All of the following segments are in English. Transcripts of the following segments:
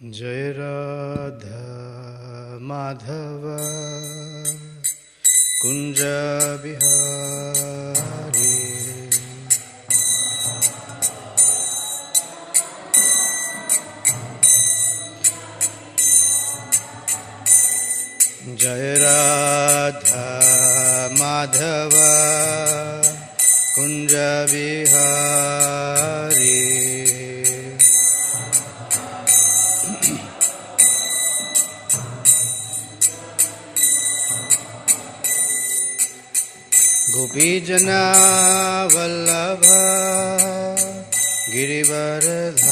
जय राधा माधव कुंज बिहारी। जय राधा माधव कुंज बिहारी। गोपीजना वल्लभ गिरिवरधारी।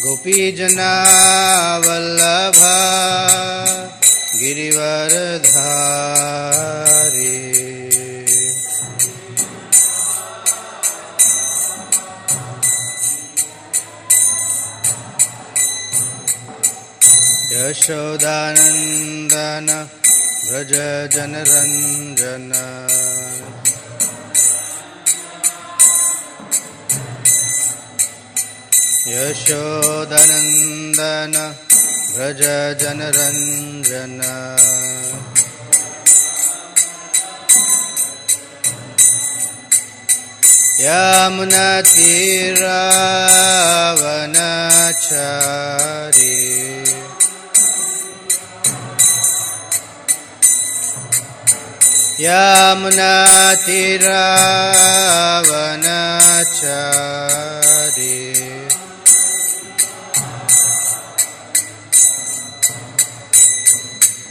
गोपीजना वल्लभ गिरिवरधारी। यशोदानंदन व्रज जनरंजन। यशोदानंदन व्रज जनरंजन। यमुनातीरावनचारी। यमुनातीरावनचारी।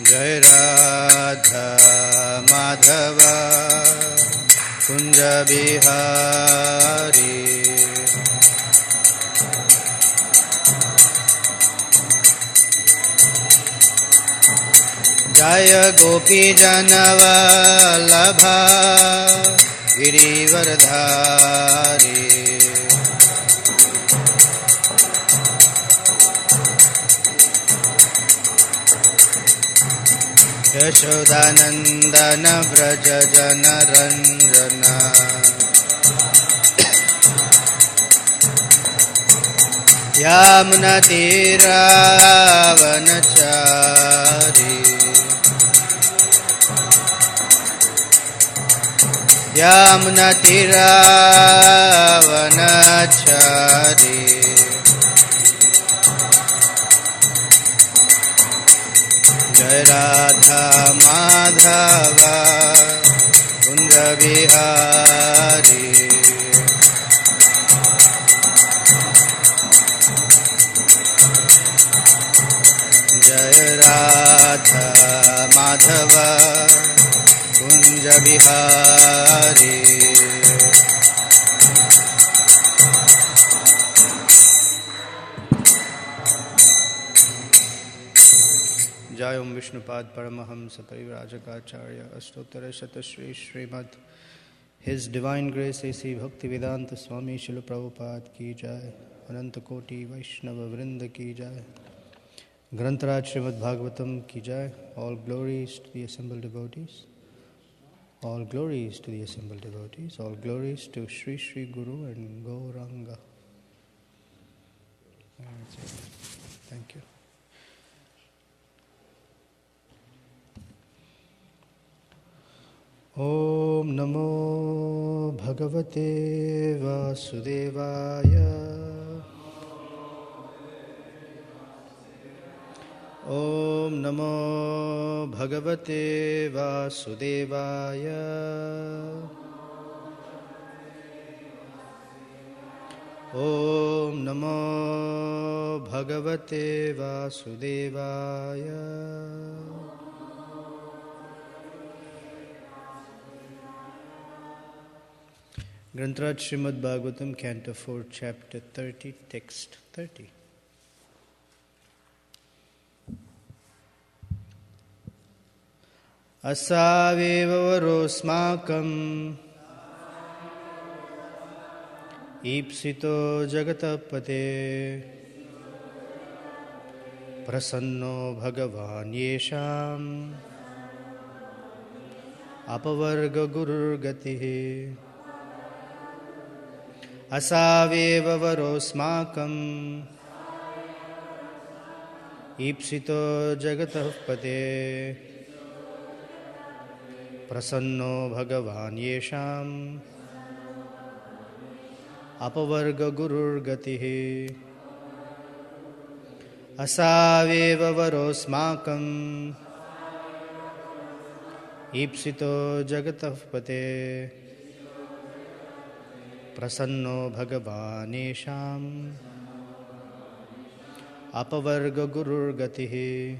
जय राधा माधव कुंज बिहारी। जय गोपी जनवल्लभ गिरिवरधारी। यशोदानंदन व्रज जनरंजन। यमुनातीरावनचारी। यमुनातीरावनचारी। जय राधा माधव कुंज बिहारी। जय राधा माधव कुंज बिहारी। जय Om Vishnupada Paramahamsa Parivrajakacharya Ashtottara Shatashri Srimad his divine grace A C Bhakti वेदांत स्वामी शिल प्रभुपाद की जय। अनंत कोटि वैष्णव वृंद की जय। ग्रंथराज श्रीमद् भागवतम की जय। All glories to the assembled devotees. All glories to the assembled devotees. All glories to Sri Sri Guru and Gauranga. Thank you. Om नमो भगवते वासुदेवाय। ओम नमो भगवते वासुदेवाय। ओम नमो भगवते वासुदेवाय। ग्रंथराज Shrimad Bhagavatam Canto 4 Chapter 30 Text 30। असावेव वरोऽस्माकम् ईप्सितो जगतपते। प्रसन्नो भगवान् येषाम् apavarga gurur gatihi asaveva varosmakam ipsito jagatah pate prasanno bhagavan yesham apavarga gurur gatihi asaveva varosmakam ipsito jagatah pate prasanno bhagavanesham apavarga gurur gatihi.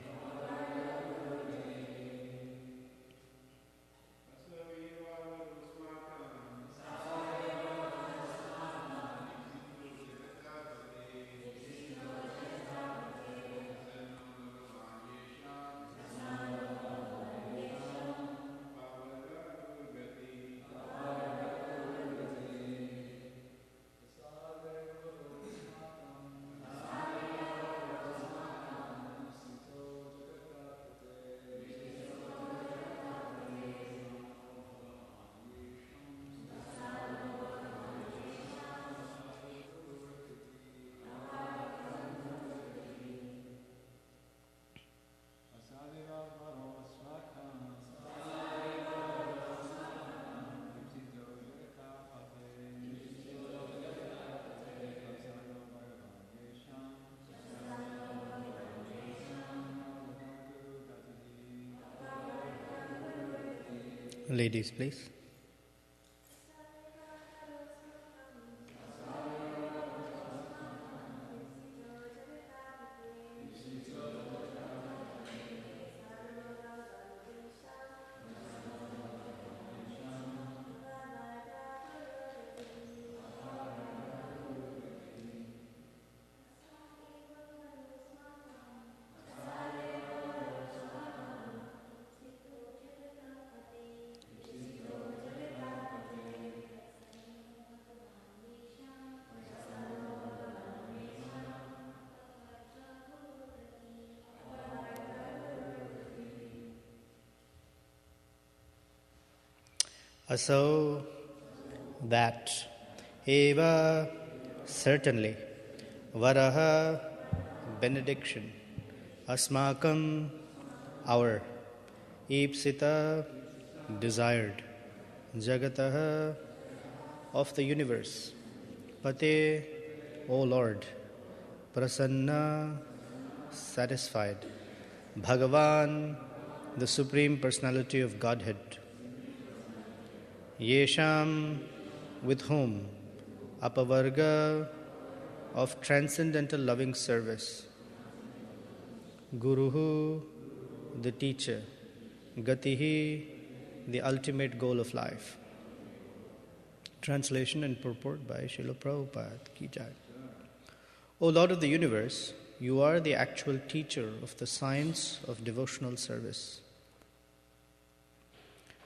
Ladies, please. So that eva, certainly, varaha, benediction, asmakam, our, ipsita, desired, jagataha, of the universe, pate, O Lord, prasanna, satisfied, Bhagavan, the Supreme Personality of Godhead, Yesham, with whom, apavarga, of transcendental loving service, Guruhu, the teacher, Gatihi, the ultimate goal of life. Translation and purport by Srila Prabhupada Ki Jai. O Lord of the universe, you are the actual teacher of the science of devotional service.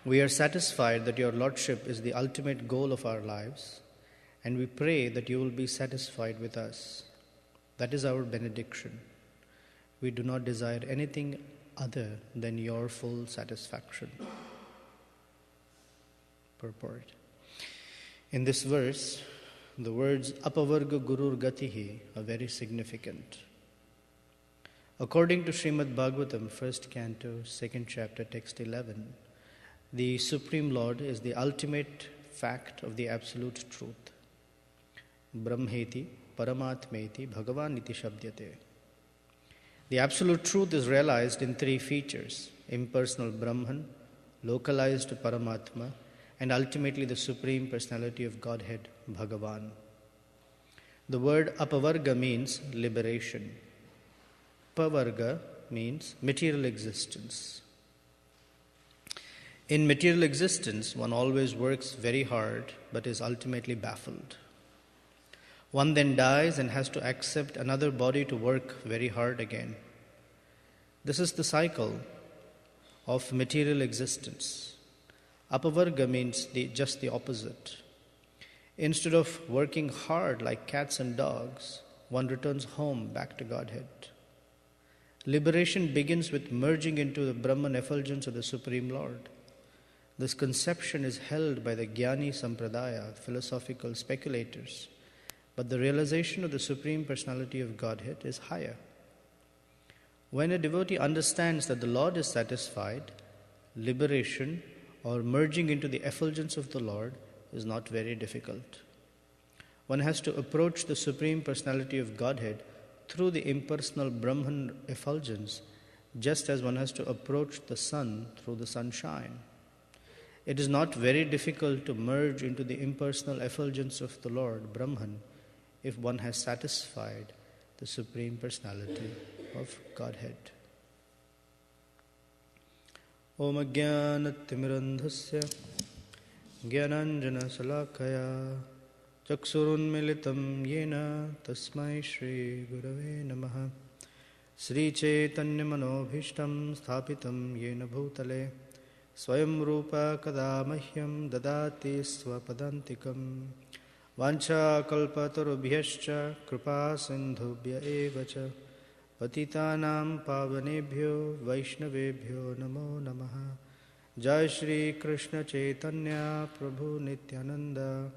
We are satisfied that your Lordship is the ultimate goal of our lives, and we pray that you will be satisfied with us. That is our benediction. We do not desire anything other than your full satisfaction. Purport. In this verse, the words apavarga gurur gatihi are very significant. According to Srimad Bhagavatam, 1st Canto, 2nd Chapter, Text 11, the Supreme Lord is the ultimate fact of the Absolute Truth. Brahmeti, Paramatmeti, Bhagavaniti Shabdyate. The Absolute Truth is realized in three features: impersonal Brahman, localized Paramatma, and ultimately the Supreme Personality of Godhead, Bhagavan. The word apavarga means liberation. Pavarga means material existence. In material existence, one always works very hard but is ultimately baffled. One then dies and has to accept another body to work very hard again. This is the cycle of material existence. Apavarga means just the opposite. Instead of working hard like cats and dogs, one returns home back to Godhead. Liberation begins with merging into the Brahman effulgence of the Supreme Lord. This conception is held by the Jnani Sampradaya, philosophical speculators, but the realization of the Supreme Personality of Godhead is higher. When a devotee understands that the Lord is satisfied, liberation or merging into the effulgence of the Lord is not very difficult. One has to approach the Supreme Personality of Godhead through the impersonal Brahman effulgence, just as one has to approach the sun through the sunshine. It is not very difficult to merge into the impersonal effulgence of the Lord, Brahman, if one has satisfied the Supreme Personality of Godhead. Om Ajnana-timirandhasya Jnananjana-salakaya Chaksurunmilitam Yena Tasmai Shri Gurave Namaha Sri Chaitanya Manobhishtam Sthapitam Yena Bhutale Swayam Rupa Kadamahyam Dadati Swapadantikam Vancha Kalpatarubhyascha Kripa Sindhubhya Evacha Patitanam Pavanebhyo Vaishnavebhyo Namo Namaha Jai Shri Krishna Chaitanya Prabhu Nityananda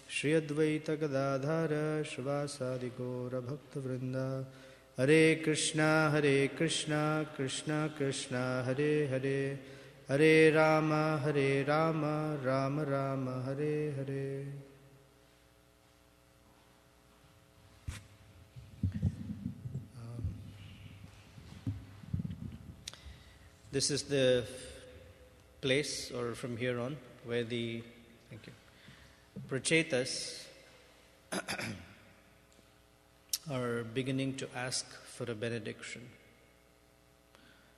Shri Advaita Gadadhara Shivasadi Gaura Bhakta Vrinda Hare Krishna Krishna Krishna Hare Hare Hare Rama Rama Rama Hare Hare. This is the place, or from here on, where the Prachetas are beginning to ask for a benediction.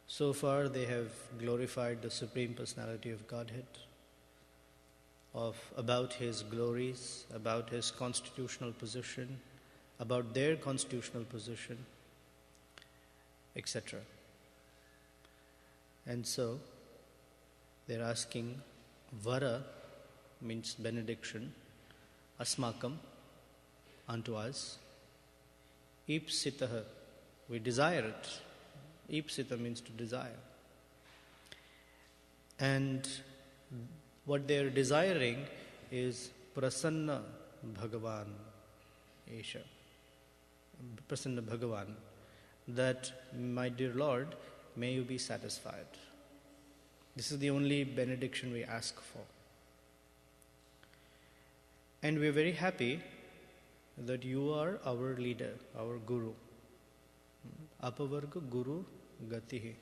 So far they have glorified the Supreme Personality of Godhead, about His glories, about His constitutional position, about their constitutional position, etc. And so they're asking, Vara means benediction, Asmakam, unto us, Ipsitaha, we desire it. Ipsita means to desire. And what they're desiring is Prasanna Bhagavan Esha. Prasanna Bhagavan, that, my dear Lord, may you be satisfied. This is the only benediction we ask for. And we're very happy that you are our leader, our Guru. Apavarga Guru Gatihi.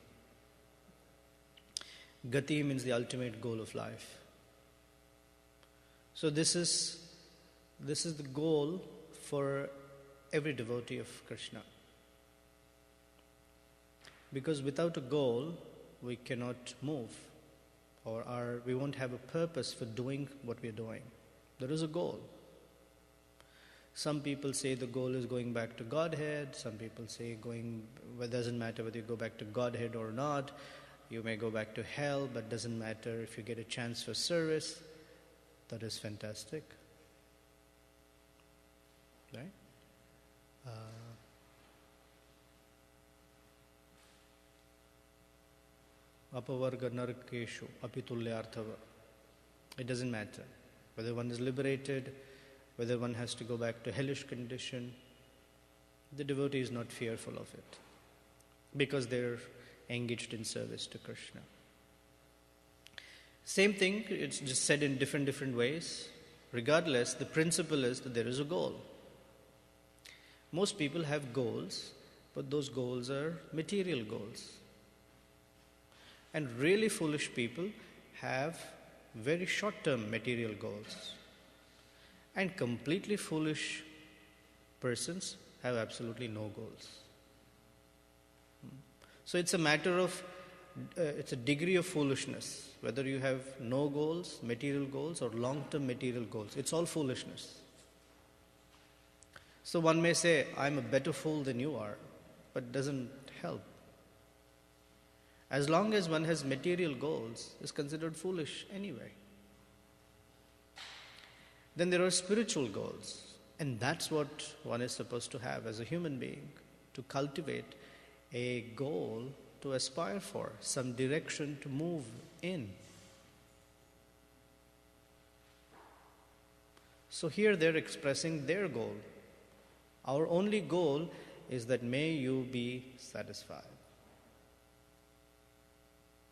Gati means the ultimate goal of life. So this is the goal for every devotee of Krishna. Because without a goal, we cannot move, or we won't have a purpose for doing what we are doing. There is a goal. Some people say the goal is going back to Godhead. Some people say it doesn't matter whether you go back to Godhead or not. You may go back to hell, but doesn't matter if you get a chance for service. That is fantastic. Right? Apavarga narakeshu apitulyarthava. It doesn't matter whether one is liberated, whether one has to go back to hellish condition. The devotee is not fearful of it because they're engaged in service to Krishna. Same thing, it's just said in different ways. Regardless, the principle is that there is a goal. Most people have goals, but those goals are material goals. And really foolish people have very short-term material goals. And completely foolish persons have absolutely no goals. So it's a matter of, it's a degree of foolishness. Whether you have no goals, material goals, or long-term material goals, it's all foolishness. So one may say, I'm a better fool than you are, but it doesn't help. As long as one has material goals, it's considered foolish anyway. Then there are spiritual goals, and that's what one is supposed to have as a human being, to cultivate a goal to aspire for, some direction to move in. So here they're expressing their goal. Our only goal is that may you be satisfied.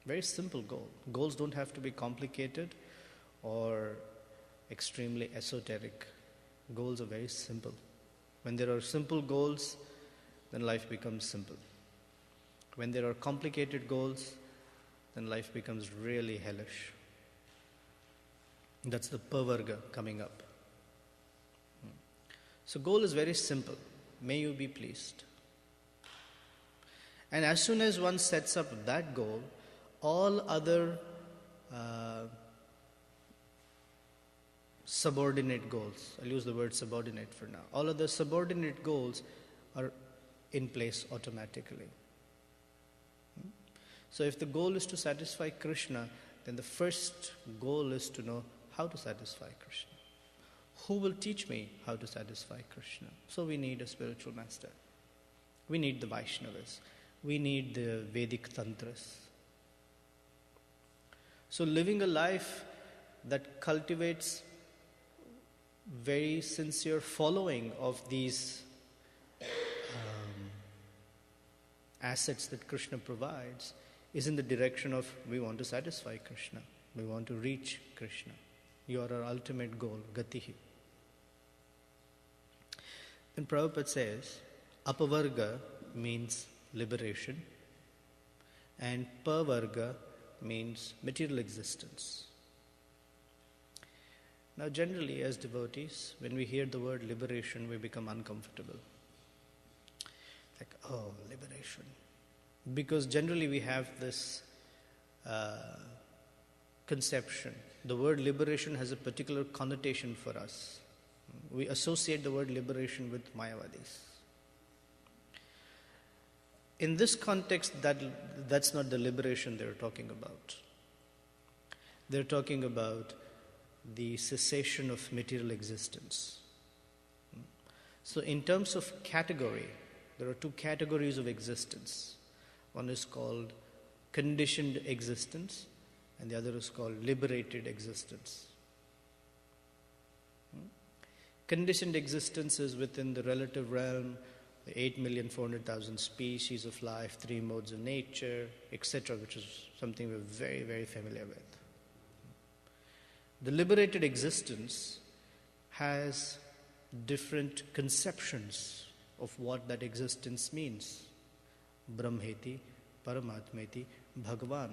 Very simple goal. Goals don't have to be complicated or extremely esoteric. Goals are very simple. When there are simple goals, then life becomes simple. When there are complicated goals, then life becomes really hellish. That's the pavarga coming up. So goal is very simple. May you be pleased. And as soon as one sets up that goal, all other subordinate goals, I'll use the word subordinate for now, all other subordinate goals are in place automatically. So if the goal is to satisfy Krishna, then the first goal is to know how to satisfy Krishna. Who will teach me how to satisfy Krishna? So we need a spiritual master. We need the Vaishnavas. We need the Vedic Tantras. So living a life that cultivates very sincere following of these assets that Krishna provides is in the direction of we want to satisfy Krishna. We want to reach Krishna. You are our ultimate goal, gatihi. Then Prabhupada says, apavarga means liberation and pavarga means material existence. Now generally as devotees, when we hear the word liberation, we become uncomfortable. Like, oh, liberation. Because generally we have this conception. The word liberation has a particular connotation for us. We associate the word liberation with Mayavadis. In this context, that's not the liberation they're talking about. They're talking about the cessation of material existence. So in terms of category, there are two categories of existence. One is called conditioned existence and the other is called liberated existence. Conditioned existence is within the relative realm, the 8,400,000 species of life, 3 modes of nature, etc., which is something we're very, very familiar with. The liberated existence has different conceptions of what that existence means. Brahmeti, Paramatmeti, Bhagavan.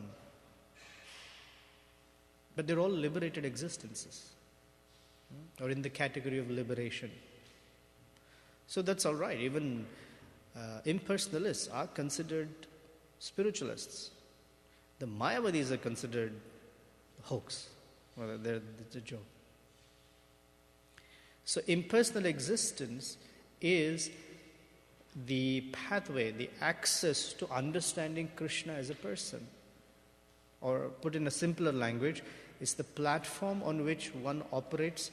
But they're all liberated existences, or in the category of liberation. So that's all right. Even impersonalists are considered spiritualists. The Mayavadis are considered hoax. Well, it's a joke. So impersonal existence is the pathway, the access to understanding Krishna as a person. Or put in a simpler language, it's the platform on which one operates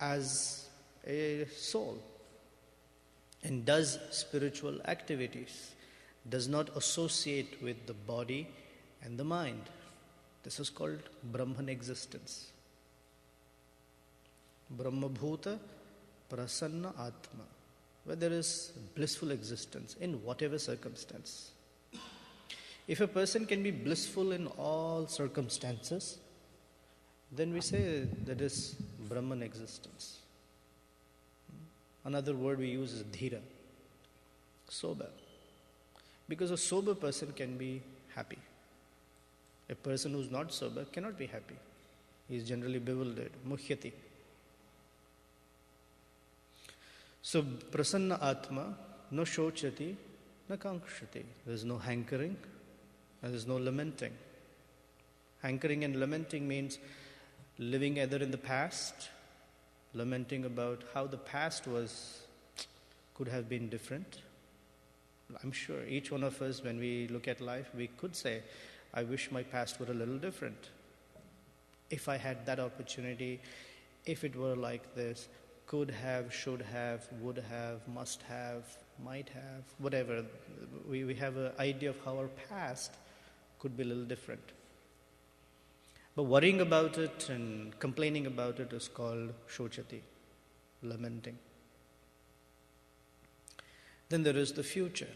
as a soul and does spiritual activities, does not associate with the body and the mind. This is called Brahman existence. Brahmabhuta prasanna atma, where there is blissful existence in whatever circumstance. If a person can be blissful in all circumstances, then we say that is Brahman existence. Another word we use is dhira, sober. Because a sober person can be happy. A person who's not sober cannot be happy. He is generally bewildered, muhyati. So, prasanna atma, no shochati, no kankshati. There is no hankering, and there is no lamenting. Hankering and lamenting means living either in the past, lamenting about how the past could have been different. I'm sure each one of us, when we look at life, we could say, I wish my past were a little different. If I had that opportunity, if it were like this, could have, should have, would have, must have, might have, whatever. We have an idea of how our past could be a little different. But worrying about it and complaining about it is called shochati, lamenting. Then there is the future.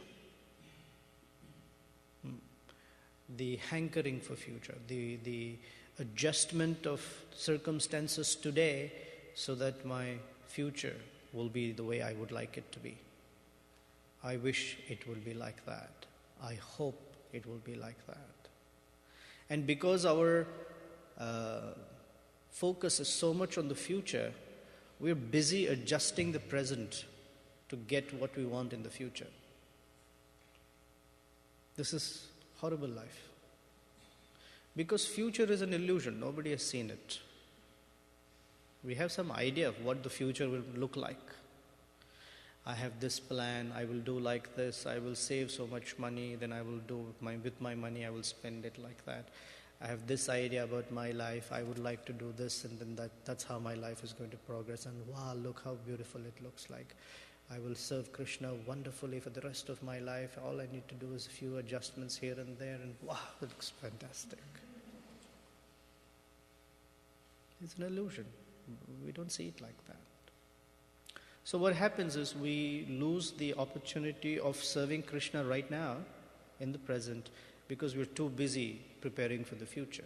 The hankering for future, the adjustment of circumstances today so that my future will be the way I would like it to be. I wish it would be like that. I hope it will be like that. And because our focus is so much on the future, we're busy adjusting the present to get what we want in the future. This is horrible life. Because future is an illusion. Nobody has seen it. We have some idea of what the future will look like. I have this plan, I will do like this, I will save so much money, then I will do with my money, I will spend it like that. I have this idea about my life, I would like to do this, and then that's how my life is going to progress. And wow, look how beautiful it looks like. I will serve Krishna wonderfully for the rest of my life. All I need to do is a few adjustments here and there, and wow, it looks fantastic. It's an illusion. We don't see it like that. So what happens is we lose the opportunity of serving Krishna right now in the present because we're too busy preparing for the future.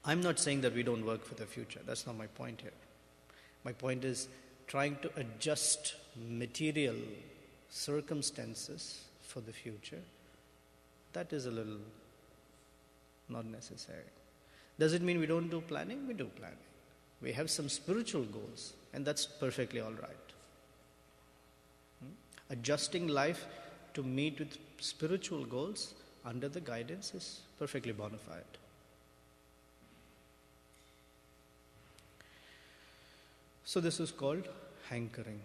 I'm not saying that we don't work for the future. That's not my point here. My point is trying to adjust material circumstances for the future. That is a little not necessary. Does it mean we don't do planning? We do planning. We have some spiritual goals, and that's perfectly all right. Adjusting life to meet with spiritual goals under the guidance is perfectly bona fide. So this is called hankering,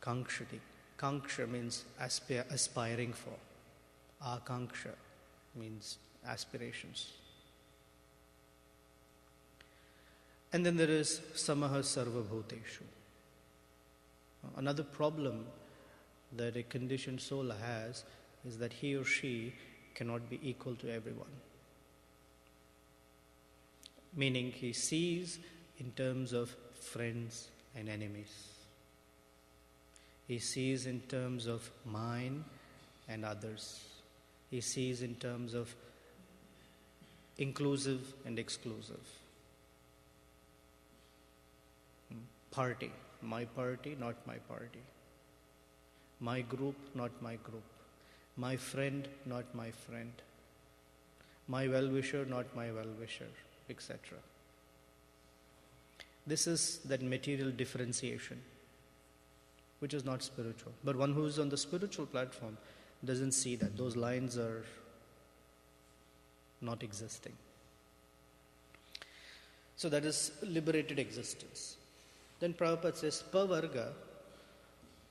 kankshati. Kanksha means aspiring for. Akanksha means aspirations. And then there is samaha sarva bhuteshu. Another problem that a conditioned soul has is that he or she cannot be equal to everyone. Meaning he sees in terms of friends and enemies. He sees in terms of mine and others. He sees in terms of inclusive and exclusive. Party, my party, not my party. My group, not my group. My friend, not my friend. My well-wisher, not my well-wisher, etc. This is that material differentiation, which is not spiritual. But one who is on the spiritual platform doesn't see that. Those lines are not existing. So that is liberated existence. Then Prabhupada says, pavarga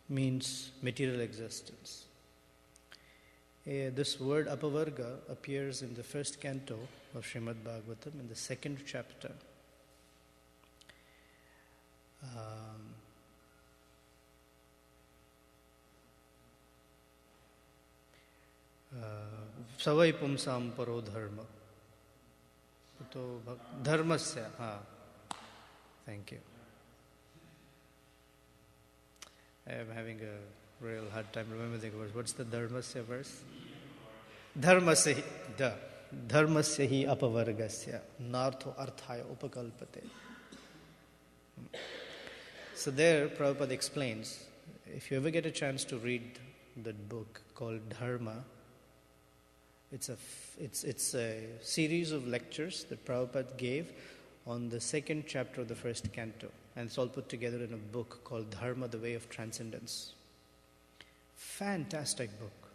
means material existence. This word apavarga appears in the first canto of Srimad Bhagavatam in the second chapter. Savai pumsam paro dharma. Dharmasya. Thank you. I am having a real hard time remembering the verse. What's the dharmasya verse? Dharmasya hi apavargasya nartho arthaya upakalpate. So there Prabhupada explains, if you ever get a chance to read that book called Dharma, it's a series of lectures that Prabhupada gave on the second chapter of the first canto. And it's all put together in a book called Dharma, the Way of Transcendence. Fantastic book.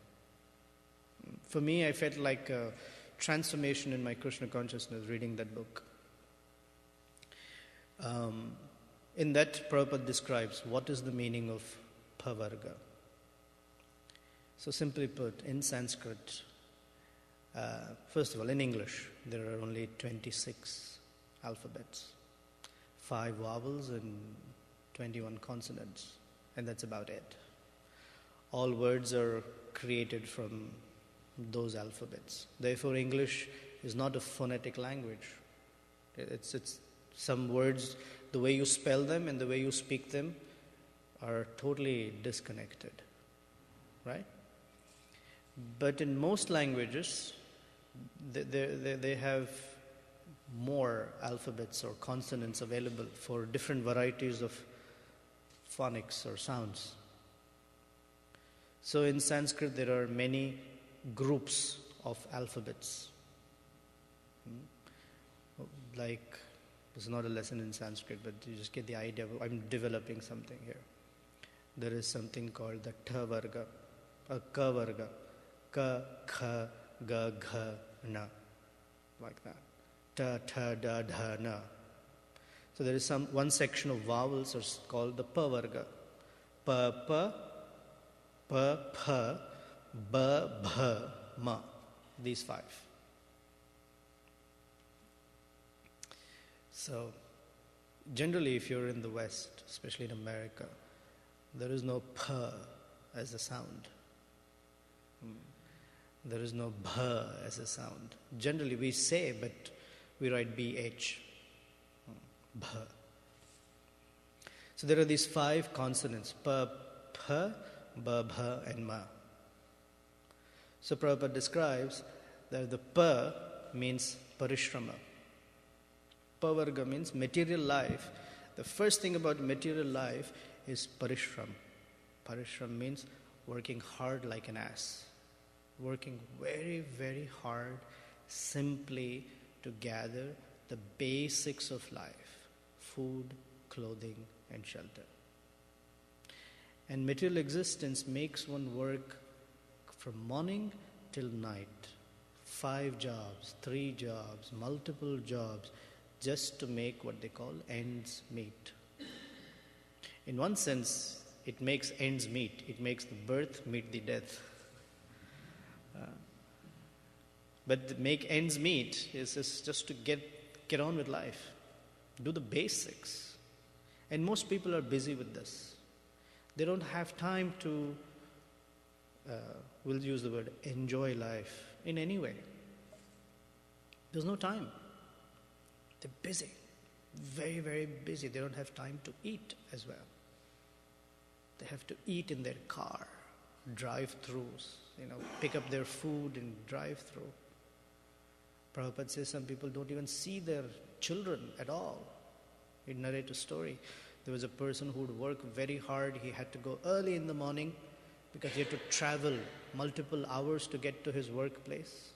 For me, I felt like a transformation in my Krishna consciousness reading that book. In that, Prabhupada describes what is the meaning of pavarga. So simply put, in Sanskrit, first of all, in English, there are only 26 alphabets. 5 vowels and 21 consonants, and that's about it. All words are created from those alphabets. Therefore, English is not a phonetic language. It's some words, the way you spell them and the way you speak them are totally disconnected, right? But in most languages, they have more alphabets or consonants available for different varieties of phonics or sounds. So in Sanskrit, there are many groups of alphabets. Like, this is not a lesson in Sanskrit, but you just get the idea. I'm developing something here. There is something called the Tha Varga, a Ka Varga, Ka, Kha, Ga, Gha, Na, like that. Ta, Tha, Da, Dha, Na. So there is one section of vowels called the Pa Varga. Pa, Pa, Pa, Pa, Ba, Bha, Ma. These 5. So, generally if you're in the West, especially in America, there is no P as a sound. There is no Bh as a sound. Generally we say, but we write BH. Bh. So there are these 5 consonants, Pa, P, Ba, Bha and Ma. So Prabhupada describes that the Pa means Parishrama. Pavarga means material life. The first thing about material life is parishram. Parishram means working hard like an ass. Working very, very hard simply to gather the basics of life. Food, clothing and shelter. And material existence makes one work from morning till night. 5 jobs, 3 jobs, multiple jobs, just to make what they call ends meet. In one sense, it makes ends meet. It makes the birth meet the death. But make ends meet is just to get on with life. Do the basics. And most people are busy with this. They don't have time to, we'll use the word, enjoy life in any way. There's no time. They're busy, very, very busy. They don't have time to eat as well. They have to eat in their car, drive-thrus, pick up their food and drive through. Prabhupada says some people don't even see their children at all. He'd narrate a story. There was a person who would work very hard. He had to go early in the morning because he had to travel multiple hours to get to his workplace.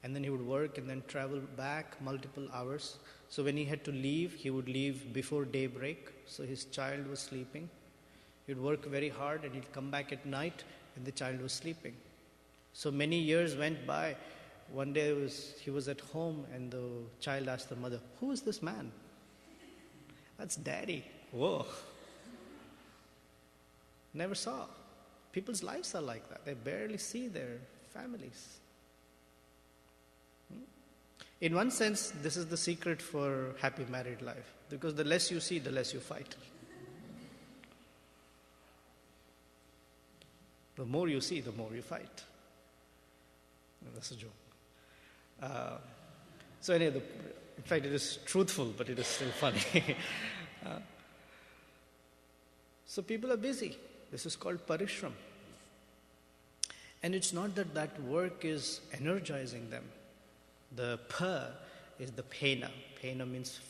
And then he would work and then travel back multiple hours. So when he had to leave, he would leave before daybreak. So his child was sleeping. He'd work very hard and he'd come back at night and the child was sleeping. So many years went by. One day he was at home and the child asked the mother, "Who is this man?" "That's Daddy." Whoa. Never saw. People's lives are like that. They barely see their families. In one sense, this is the secret for happy married life. Because the less you see, the less you fight. The more you see, the more you fight. That's a joke. So anyway, in fact, it is truthful, but it is still funny. So people are busy. This is called parishram. And it's not that work is energizing them. The pa is the pena. Pena means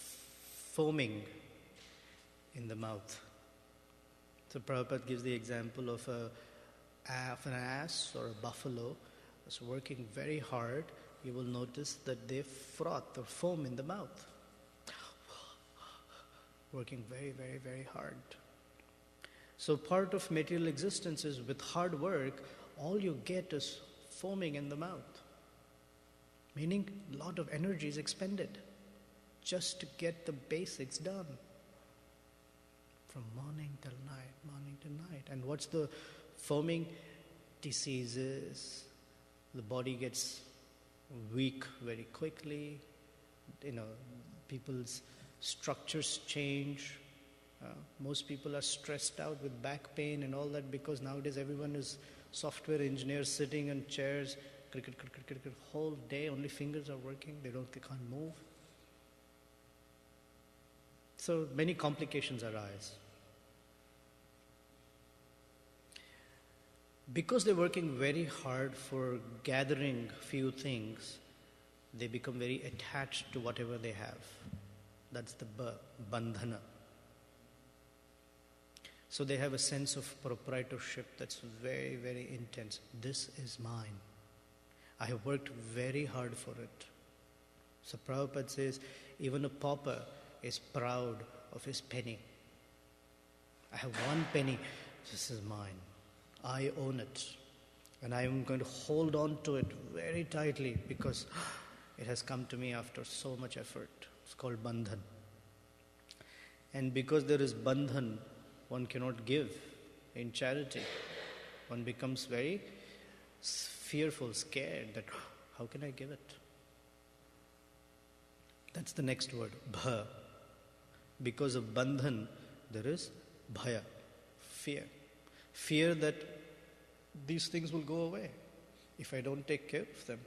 foaming in the mouth. So Prabhupada gives the example of an ass or a buffalo that's working very hard. You will notice that they froth or foam in the mouth. Working very, very, very hard. So part of material existence is with hard work, all you get is foaming in the mouth. Meaning a lot of energy is expended just to get the basics done. From morning till night, morning till night. And what's the foaming? Diseases. The body gets weak very quickly. People's structures change. Most people are stressed out with back pain and all that because nowadays everyone is software engineers sitting on chairs cricket, cricket, cricket, whole day, only fingers are working, they can't move. So many complications arise. Because they're working very hard for gathering few things, they become very attached to whatever they have. That's the bandhana. So they have a sense of proprietorship that's very, very intense. This is mine. I have worked very hard for it. So Prabhupada says, even a pauper is proud of his penny. I have one penny. This is mine. I own it. And I am going to hold on to it very tightly because it has come to me after so much effort. It's called bandhan. And because there is bandhan, one cannot give in charity. One becomes very fearful, scared that how can I give it? That's the next word, bha. Because of bandhan, there is bhaya, fear. Fear that these things will go away if I don't take care of them.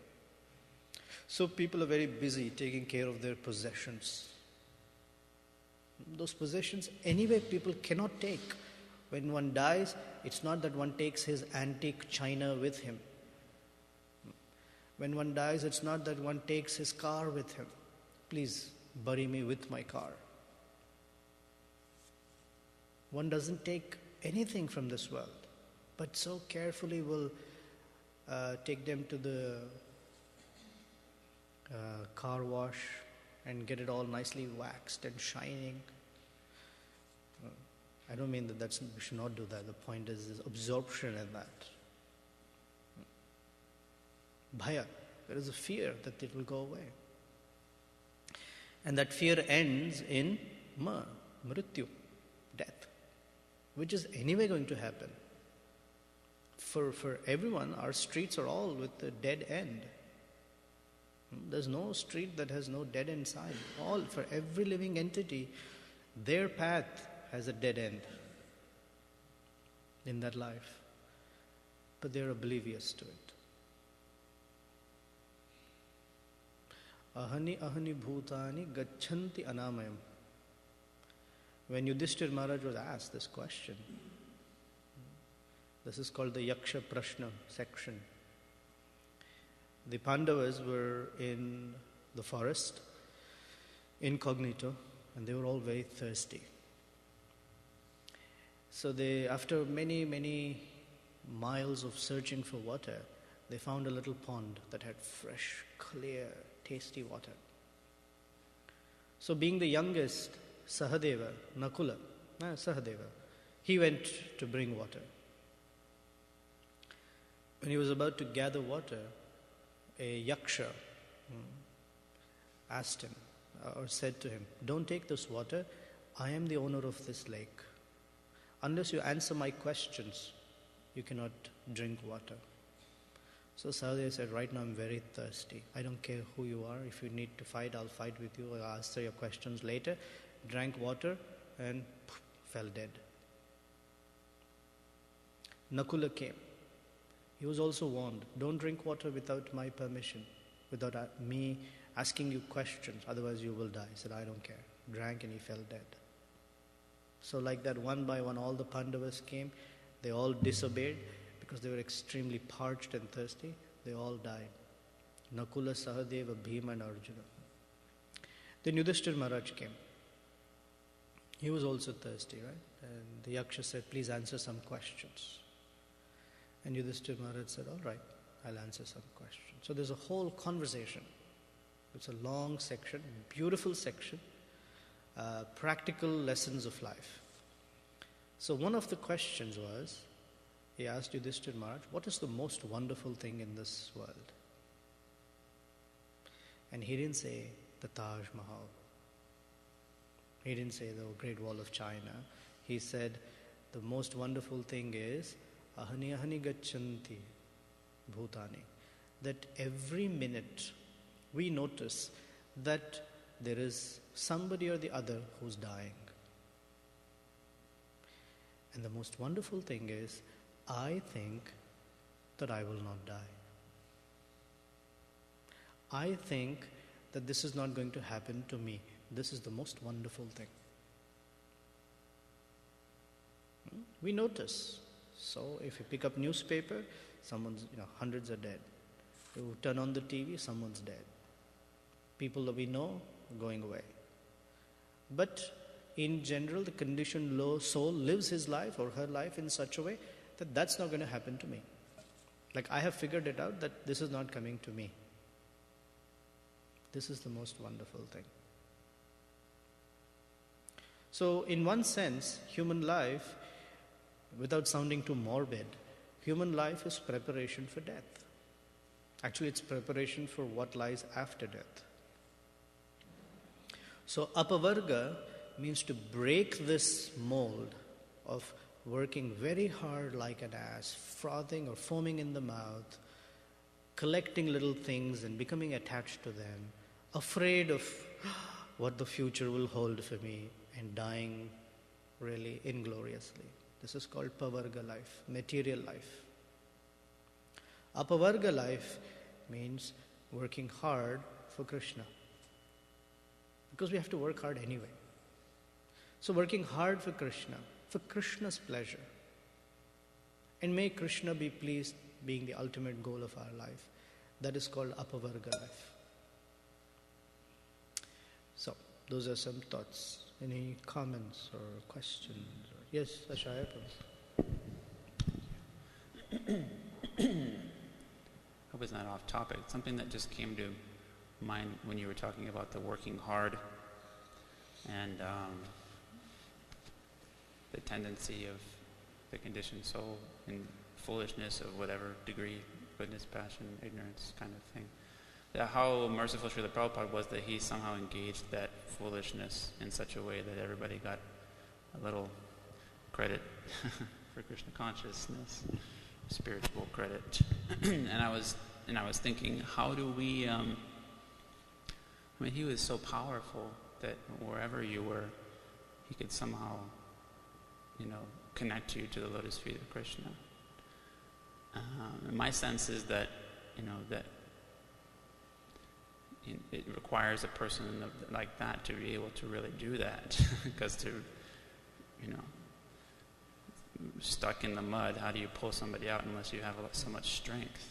So people are very busy taking care of their possessions. Those possessions, anyway, people cannot take. When one dies, it's not that one takes his antique china with him. When one dies, it's not that one takes his car with him. Please bury me with my car. One doesn't take anything from this world, but so carefully will take them to the car wash and get it all nicely waxed and shining. I don't mean that we should not do that. The point is absorption in that. Bhaya, there is a fear that it will go away. And that fear ends in mrityu, death, which is anyway going to happen. For everyone, our streets are all with a dead end. There's no street that has no dead end sign. All, for every living entity, their path has a dead end in that life. But they're oblivious to it. Ahani ahani bhutani gacchanti anamayam. When Yudhishthira Maharaj was asked this question, this is called the Yaksha Prashna section. The Pandavas were in the forest, incognito, and they were all very thirsty. So they, after many, many miles of searching for water, they found a little pond that had fresh, clear, tasty water. So being the youngest, Sahadeva, Sahadeva, he went to bring water. When he was about to gather water, a yaksha asked him or said to him, "Don't take this water, I am the owner of this lake. Unless you answer my questions, you cannot drink water." So Sahadeva said, "Right now I'm very thirsty. I don't care who you are. If you need to fight, I'll fight with you. I'll answer your questions later." Drank water and fell dead. Nakula came. He was also warned, "Don't drink water without my permission, without me asking you questions, otherwise you will die." He said, "I don't care." Drank and he fell dead. So like that, one by one, all the Pandavas came. They all disobeyed because they were extremely parched and thirsty. They all died. Nakula, Sahadeva, Bhima and Arjuna. Then Yudhishthira Maharaj came. He was also thirsty, right? And the Yaksha said, "Please answer some questions." And Yudhishthira Maharaj said, "All right, I'll answer some questions." So there's a whole conversation. It's a long section, beautiful section, practical lessons of life. So one of the questions was, he asked Yudhishthira Maharaj, "What is the most wonderful thing in this world?" And he didn't say the Taj Mahal. He didn't say the Great Wall of China. He said, the most wonderful thing is ahani ahani gacchanti bhutani. That every minute we notice that there is somebody or the other who's dying. And the most wonderful thing is, I think that I will not die. I think that this is not going to happen to me. This is the most wonderful thing. We notice. So if you pick up newspaper, hundreds are dead. You turn on the TV, someone's dead. People that we know are going away. But in general, the conditioned low soul lives his life or her life in such a way that that's not going to happen to me. Like I have figured it out that this is not coming to me. This is the most wonderful thing. So in one sense, human life, without sounding too morbid, human life is preparation for death. Actually, it's preparation for what lies after death. So apavarga means to break this mold of working very hard like an ass, frothing or foaming in the mouth, collecting little things and becoming attached to them, afraid of what the future will hold for me, and dying really ingloriously. This is called pavarga life, material life. Apavarga life means working hard for Krishna. Because we have to work hard anyway. So working hard for Krishna's pleasure. And may Krishna be pleased, being the ultimate goal of our life. That is called apavarga life. So, those are some thoughts. Any comments or questions? Yes, Ashaya, I hope it's not off topic. Something that just came to mind when you were talking about the working hard and the tendency of the conditioned soul and foolishness of whatever degree, goodness, passion, ignorance kind of thing. How merciful Srila Prabhupada was that he somehow engaged that foolishness in such a way that everybody got a little credit for Krishna consciousness, spiritual credit. and I was thinking, how do we? He was so powerful that wherever you were, he could somehow, connect you to the lotus feet of Krishna. And my sense is that, that it requires a person like that to be able to really do that. Because stuck in the mud, how do you pull somebody out unless you have so much strength?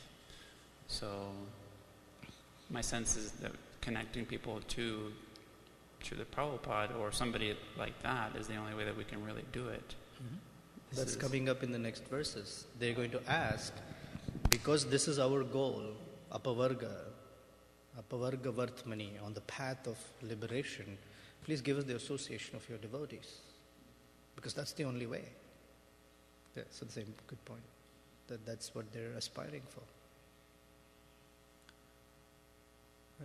So my sense is that connecting people to the Prabhupada or somebody like that is the only way that we can really do it. Mm-hmm. That's coming up in the next verses. They're going to ask, because this is our goal, apavarga vartmani, on the path of liberation, please give us the association of your devotees. Because that's the only way. Yeah, so the same good point. That's what they're aspiring for.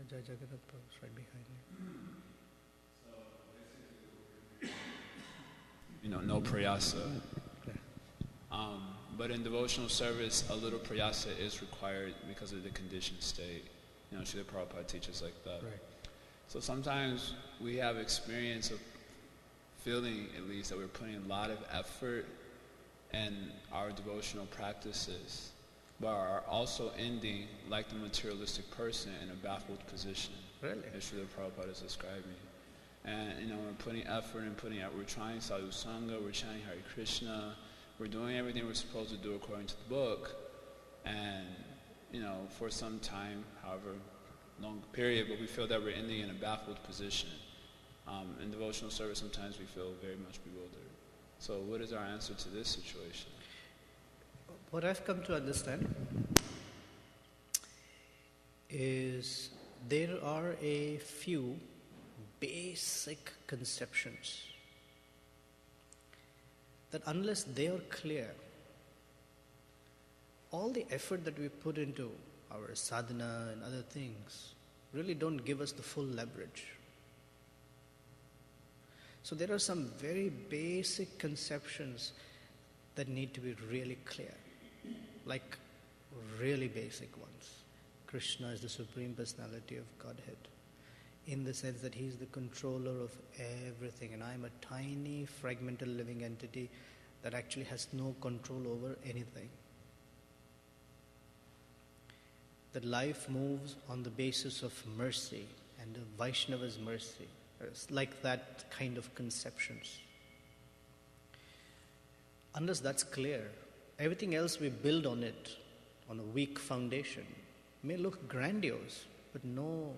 Jai Jagannath Prabhu is right behind you. No prayasa. But in devotional service, a little prayasa is required because of the conditioned state. Srila Prabhupada teaches like that. Right. So sometimes we have experience of feeling, at least, that we're putting a lot of effort in our devotional practices, but are also ending like the materialistic person in a baffled position. Really? As Srila Prabhupada is describing. And we're putting effort and we're trying sadhu sangha, we're chanting Hare Krishna, we're doing everything we're supposed to do according to the book, and for some time, however long period, but we feel that we're ending in a baffled position. In devotional service, sometimes we feel very much bewildered. So what is our answer to this situation? What I've come to understand is there are a few basic conceptions that unless they are clear, all the effort that we put into our sadhana and other things really don't give us the full leverage. So there are some very basic conceptions that need to be really clear, like really basic ones. Krishna is the Supreme Personality of Godhead, in the sense that He's the controller of everything, and I'm a tiny fragmental living entity that actually has no control over anything. that life moves on the basis of mercy and the Vaishnava's mercy. It's like that kind of conceptions. Unless that's clear, everything else we build on it, on a weak foundation, may look grandiose, but no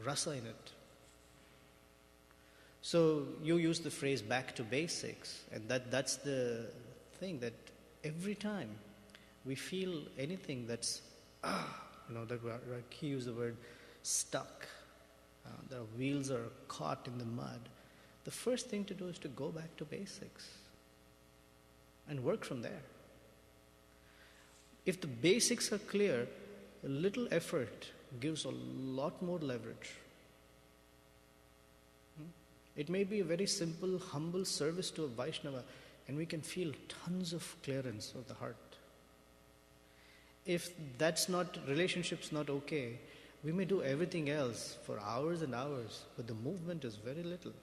rasa in it. So you use the phrase back to basics, and that's the thing, that every time we feel anything that's, like he used the word stuck, the wheels are caught in the mud, the first thing to do is to go back to basics and work from there. If the basics are clear, a little effort gives a lot more leverage. It may be a very simple, humble service to a Vaishnava, and we can feel tons of clearance of the heart. If relationship's not okay, we may do everything else for hours and hours, but the movement is very little.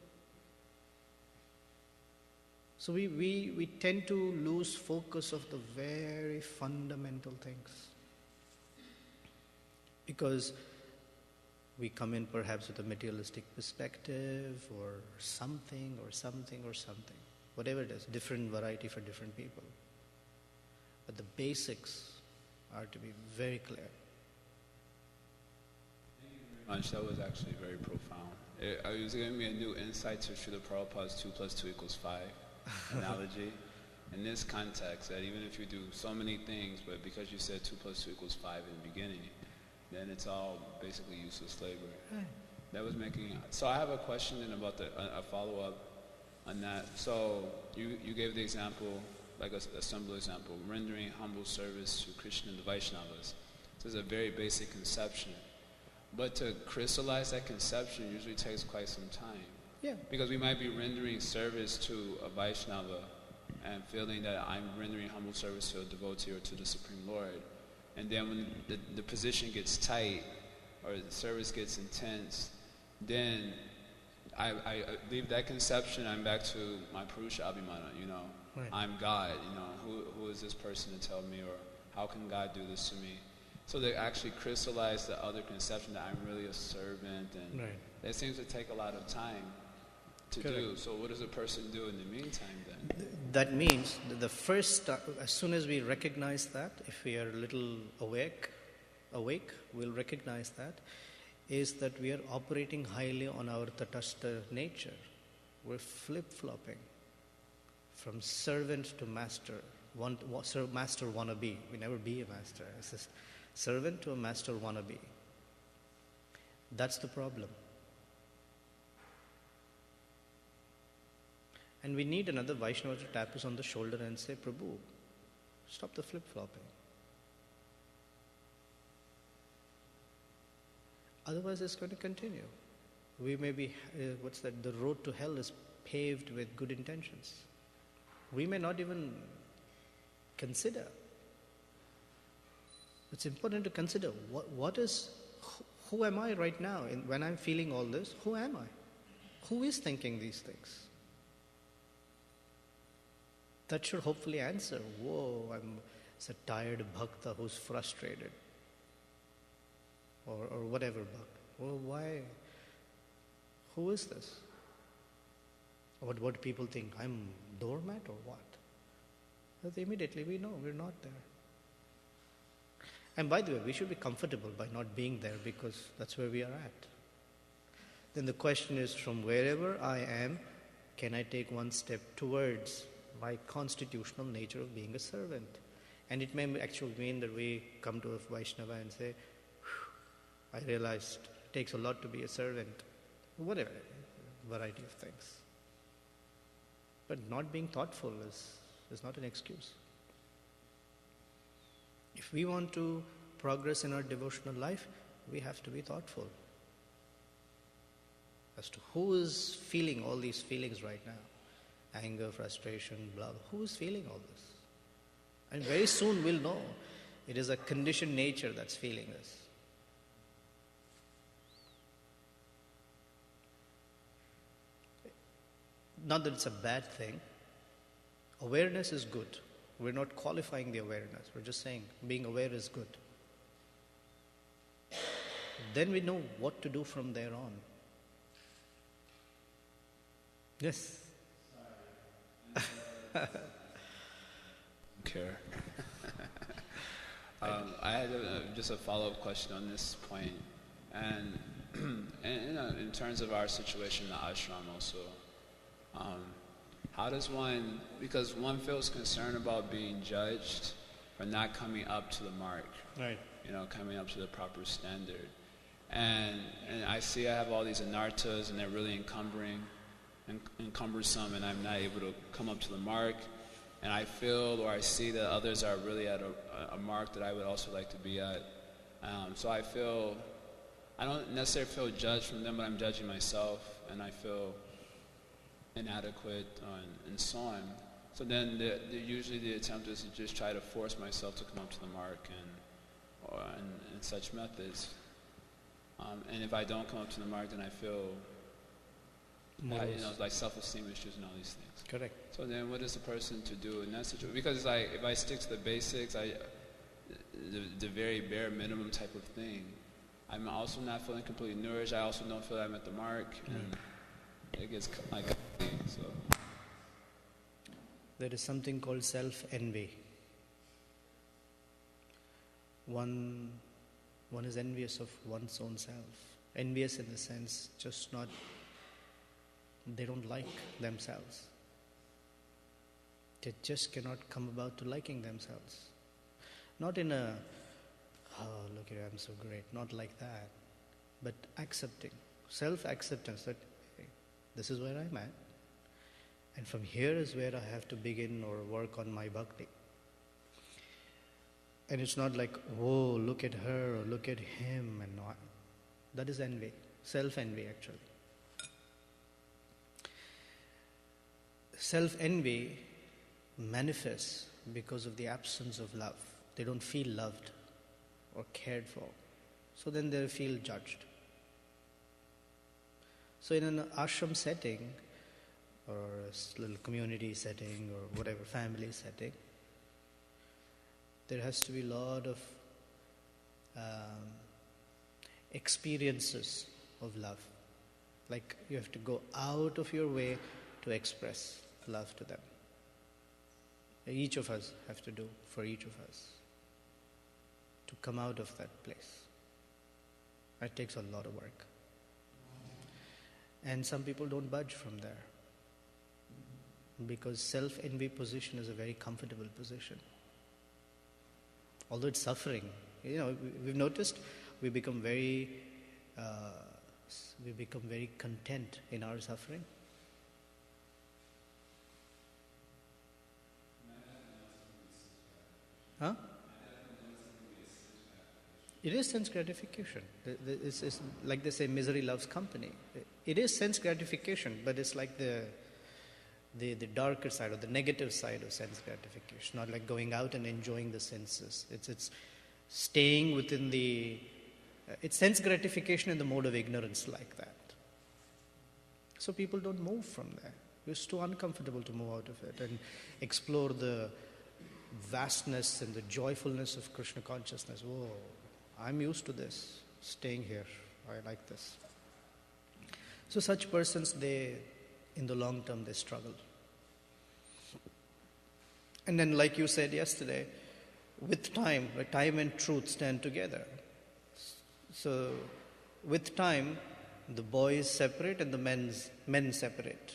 So we tend to lose focus of the very fundamental things. Because we come in perhaps with a materialistic perspective or something. Whatever it is, different variety for different people. But the basics are to be very clear. Thank you very much. That was actually very profound. It was giving me a new insight to Srila Prabhupada's 2 + 2 = 5 analogy. In this context, that even if you do so many things, but because you said 2 + 2 = 5 in the beginning, then it's all basically useless labor. That was making. So I have a question and about a follow-up on that. So you gave the example, like a simple example, rendering humble service to Krishna and the Vaishnavas. So it's a very basic conception. But to crystallize that conception usually takes quite some time. Yeah. Because we might be rendering service to a Vaishnava and feeling that I'm rendering humble service to a devotee or to the Supreme Lord. And then when the position gets tight or the service gets intense, then I leave that conception, I'm back to my Purusha Abhimana, Right. I'm God, who is this person to tell me, or how can God do this to me? So they actually crystallize the other conception that I'm really a servant, and Right. that seems to take a lot of time to Correct. do. So what does a person do in the meantime then? That means that the first, as soon as we recognize that, if we are a little awake, we'll recognize that, is that we are operating highly on our tatastha nature. We're flip-flopping from servant to master. Master wannabe. We never be a master. It's just servant to a master wannabe. That's the problem. And we need another Vaishnava to tap us on the shoulder and say, Prabhu, stop the flip-flopping. Otherwise it's going to continue. We may be, the road to hell is paved with good intentions. We may not even consider. It's important to consider who am I right now? When I'm feeling all this, who am I? Who is thinking these things? That should hopefully answer, it's a tired bhakta who's frustrated. Or whatever bhakta. Well, why? Who is this? What do people think? I'm doormat or what? But immediately we know we're not there. And by the way, we should be comfortable by not being there, because that's where we are at. Then the question is, from wherever I am, can I take one step towards my constitutional nature of being a servant? And it may actually mean that we come to a Vaishnava and say, I realized it takes a lot to be a servant. Whatever, variety of things. But not being thoughtful is not an excuse. If we want to progress in our devotional life, we have to be thoughtful as to who is feeling all these feelings right now. Anger, frustration, blah, blah. Who is feeling all this? And very soon we'll know it is a conditioned nature that's feeling this. Not that it's a bad thing. Awareness is good. We're not qualifying the awareness. We're just saying being aware is good. then we know what to do from there on. Yes. Care. I had just a follow-up question on this point, and in terms of our situation in the ashram also, how does one, because one feels concerned about being judged for not coming up to the mark, Right. Coming up to the proper standard, and I see I have all these anarthas and they're really cumbersome, and I'm not able to come up to the mark. And I feel or I see that others are really at a mark that I would also like to be at. So I don't necessarily feel judged from them, but I'm judging myself, and I feel inadequate and so on. So then usually the attempt is to just try to force myself to come up to the mark and such methods. And if I don't come up to the mark, then I feel like self-esteem issues and all these things. Correct. So then what is the person to do in that situation? Because it's like, if I stick to the basics, the very bare minimum type of thing, I'm also not feeling completely nourished. I also don't feel I'm at the mark, and it gets like so. There is something called self-envy. One is envious of one's own self. Envious in the sense, they don't like themselves. They just cannot come about to liking themselves. Not in a, oh, look here, I'm so great. Not like that. But accepting. Self-acceptance that, hey, this is where I'm at. And from here is where I have to begin or work on my bhakti. And it's not like, oh, look at her or look at him and not. That is envy. Self-envy actually. Self-envy manifests because of the absence of love. They don't feel loved or cared for. So then they feel judged. So in an ashram setting, or a little community setting, or whatever, family setting, there has to be a lot of experiences of love. Like you have to go out of your way to express love to them. Each of us have to do for each of us to come out of that place. It takes a lot of work. And some people don't budge from there because self-envy position is a very comfortable position. Although it's suffering, we've noticed we become very content in our suffering. Huh? It is sense gratification. It's like they say, misery loves company. It is sense gratification, but it's like the darker side or the negative side of sense gratification. Not like going out and enjoying the senses. It's staying within it's sense gratification in the mode of ignorance like that. So people don't move from there. It's too uncomfortable to move out of it and explore the vastness and the joyfulness of Krishna consciousness. Whoa, I'm used to this, staying here. I like this. So such persons, in the long term, they struggle. And then, like you said yesterday, with time and truth stand together. So, with time, the boys separate and the men separate.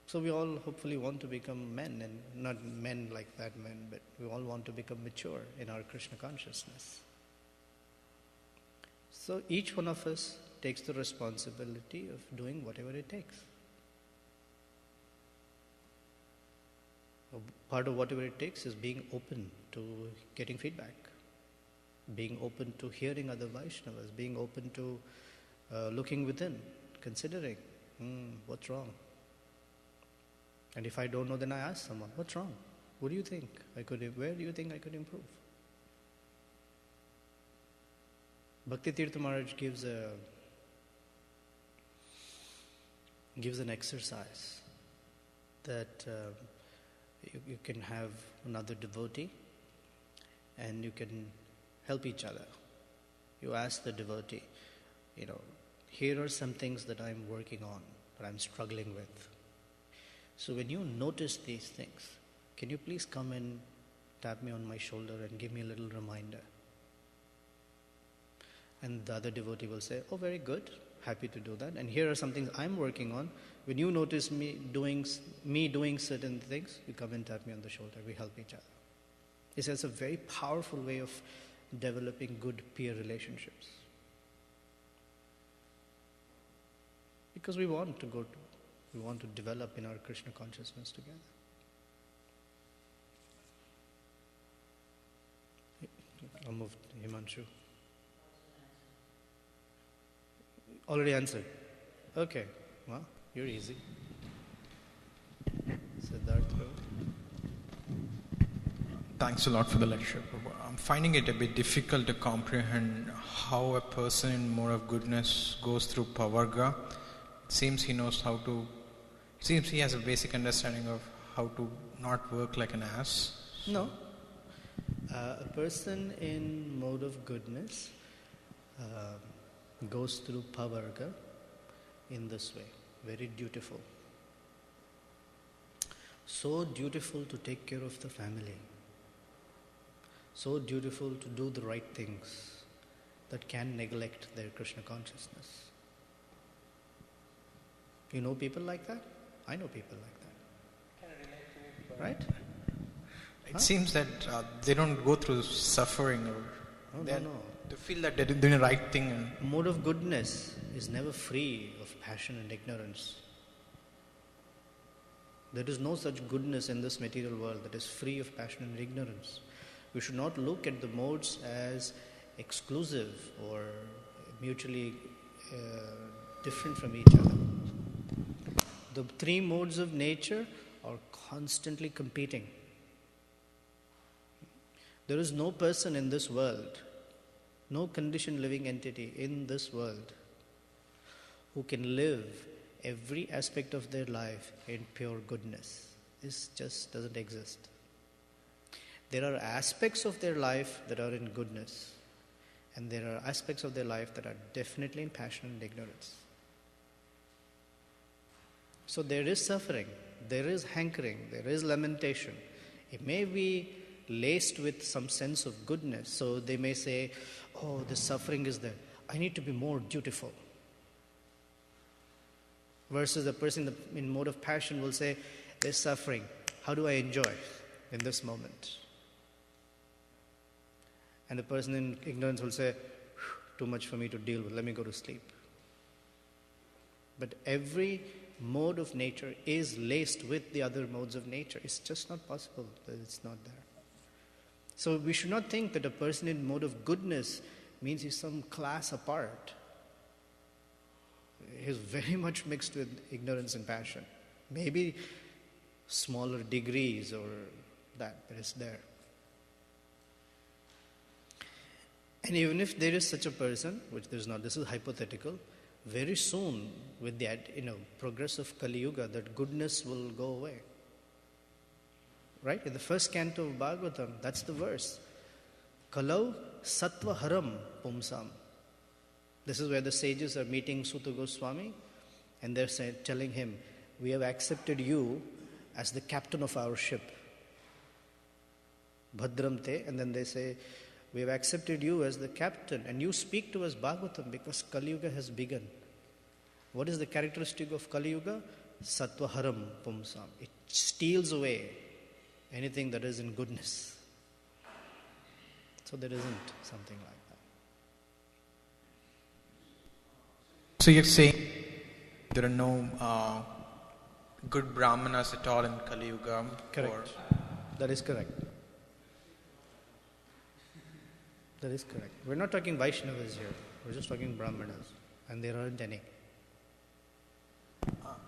So we all hopefully want to become men, and not men like that men, but we all want to become mature in our Krishna consciousness. So each one of us takes the responsibility of doing whatever it takes. Part of whatever it takes is being open to getting feedback, being open to hearing other Vaishnavas, being open to looking within, considering, what's wrong? And if I don't know, then I ask someone, what's wrong? What do you think? Where do you think I could improve? Bhakti Tirtha Maharaj gives an exercise that you can have another devotee and you can help each other. You ask the devotee, here are some things that I'm working on, that I'm struggling with. So when you notice these things, can you please come and tap me on my shoulder and give me a little reminder? And the other devotee will say, oh, very good, happy to do that. And here are some things I'm working on. When you notice me doing certain things, you come and tap me on the shoulder. We help each other. It's a very powerful way of developing good peer relationships. Because we want to develop in our Krishna consciousness together. I'll move to Himanshu. Already answered. Okay. Well, you're easy. Siddhartha. Thanks a lot for the lecture. I'm finding it a bit difficult to comprehend how a person in mode of goodness goes through pavarga. It seems he has a basic understanding of how to not work like an ass. No. A person in mode of goodness goes through pavarga in this way. Very dutiful. So dutiful to take care of the family. So dutiful to do the right things that can neglect their Krishna consciousness. You know people like that? I know people like that. Can I relate to it? Right? It seems that they don't go through suffering or No. They feel that they're doing the right thing. Mode of goodness is never free of passion and ignorance. There is no such goodness in this material world that is free of passion and ignorance. We should not look at the modes as exclusive or mutually different from each other. The three modes of nature are constantly competing. There is no person in this world, no conditioned living entity in this world who can live every aspect of their life in pure goodness. This just doesn't exist. There are aspects of their life that are in goodness, and there are aspects of their life that are definitely in passion and ignorance. So there is suffering, there is hankering, there is lamentation. It may be laced with some sense of goodness. So they may say, oh, the suffering is there. I need to be more dutiful. Versus the person in mode of passion will say, there's suffering. How do I enjoy in this moment? And the person in ignorance will say, too much for me to deal with. Let me go to sleep. But every mode of nature is laced with the other modes of nature. It's just not possible that it's not there. So we should not think that a person in mode of goodness means he's some class apart. He's very much mixed with ignorance and passion. Maybe smaller degrees or that, but it's there. And even if there is such a person, which there's not, this is hypothetical, very soon with the progress of Kali Yuga, that goodness will go away. Right? In the first canto of Bhagavatam, that's the verse. Kalau sattva haram pumsam. This is where the sages are meeting Sutta Goswami, and they're telling him, we have accepted you as the captain of our ship. Bhadramte, and then they say, we have accepted you as the captain, and you speak to us Bhagavatam because Kali Yuga has begun. What is the characteristic of Kali Yuga? Sattva haram pumsam. It steals away anything that is in goodness. So there isn't something like that. So you're saying there are no good brahmanas at all in Kali Yuga? Correct. That is correct. That is correct. We're not talking Vaishnavas here. We're just talking brahmanas. And there aren't any.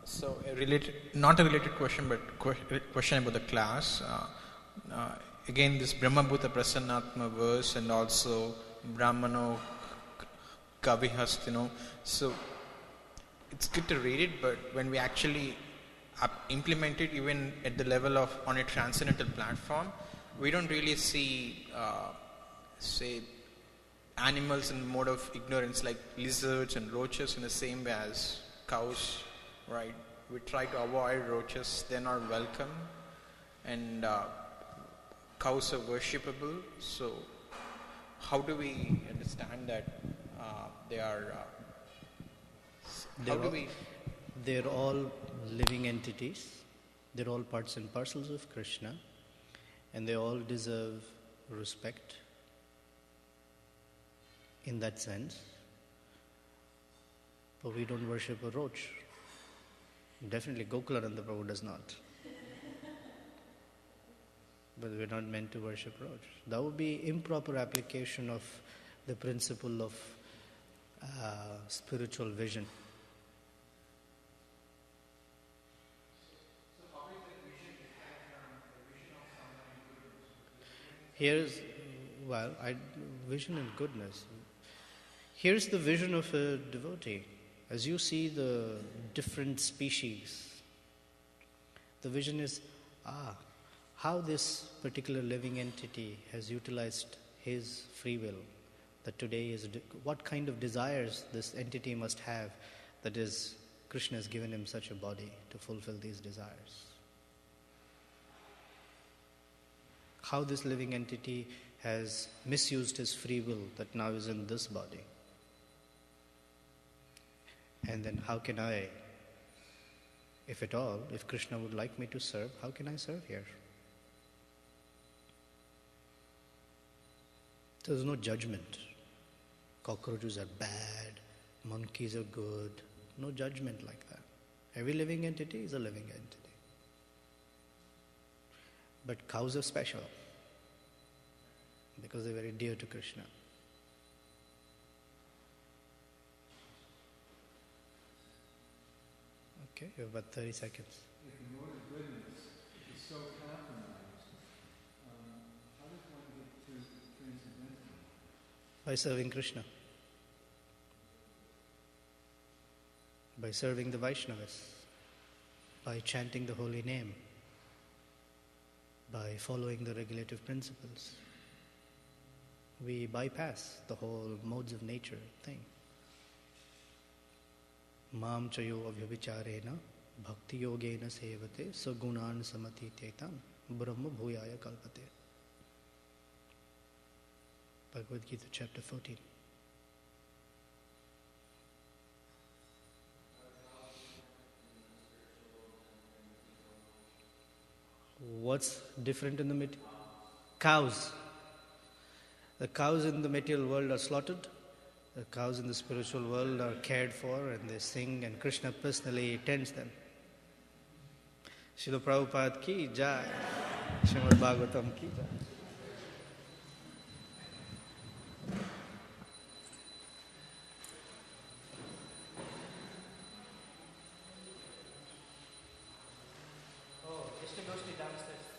So not a related question, but question about the class. Again, this Brahma Bhuta Prasannatma verse and also Brahmano Kavihastino. So it's good to read it, but when we actually implement it, even at the level of on a transcendental platform, we don't really see, say, animals in mode of ignorance, like lizards and roaches, in the same way as cows, right? We try to avoid roaches, they're not welcome, and cows are worshipable. So how do we understand that they are they're all living entities, they're all parts and parcels of Krishna, and they all deserve respect in that sense. But we don't worship a roach. Definitely Gokulananda Prabhu does not. But we're not meant to worship roach. That would be improper application of the principle of spiritual vision. So how is that vision different from the vision of someone in goodness? Here's, vision and goodness. Here's the vision of a devotee. As you see the different species, the vision is, how this particular living entity has utilized his free will, that today is, what kind of desires this entity must have, that is, Krishna has given him such a body to fulfill these desires. How this living entity has misused his free will that now is in this body. And then how can I, if at all, if Krishna would like me to serve, how can I serve here? There's no judgment. Cockroaches are bad, monkeys are good. No judgment like that. Every living entity is a living entity. But cows are special because they're very dear to Krishna. Okay, you have about 30 seconds. If the mode of goodness is so compromised, how does one get to transcendental? By serving Krishna. By serving the Vaishnavas. By chanting the holy name. By following the regulative principles. We bypass the whole modes of nature thing. Mam chayo avyabhicharena bhakti yogena sevate sagunan samatitetam brahma bhuyaya kalpate. Bhagavad Gita chapter 14. What's different in the cows? The cows in the material world are slaughtered. The cows in the spiritual world are cared for and they sing and Krishna personally tends them. Srila Prabhupada ki jai. Srimad Bhagavatam ki jai. Oh, Ishtagoshti downstairs.